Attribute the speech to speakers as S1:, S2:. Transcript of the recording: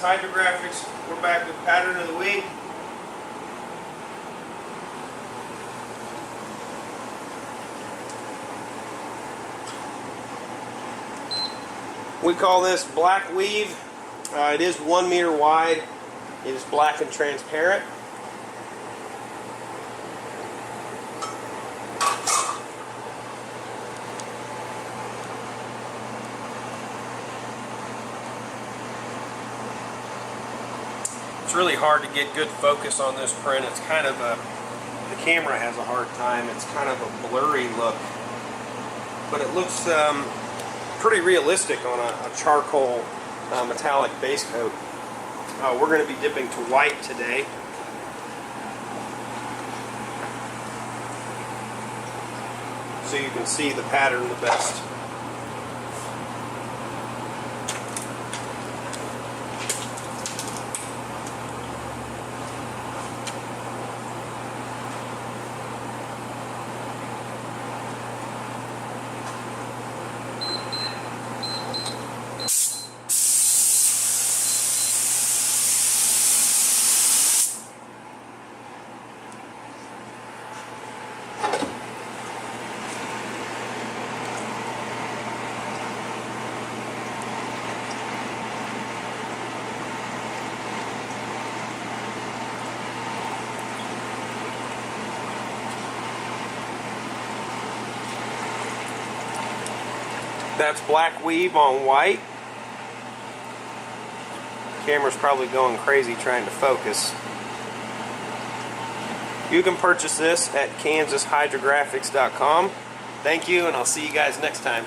S1: Hydrographics. We're back with pattern of the week. We call this black weave. It is 1 meter wide. It is black and transparent. It's really hard to get good focus on this print. It's kind of the camera has a hard time. It's kind of a blurry look, but it looks pretty realistic on a charcoal metallic base coat. We're going to be dipping to white today. So you can see the pattern the best. That's black weave on white. Camera's probably going crazy trying to focus. You can purchase this at KansasHydrographics.com. Thank you, and I'll see you guys next time.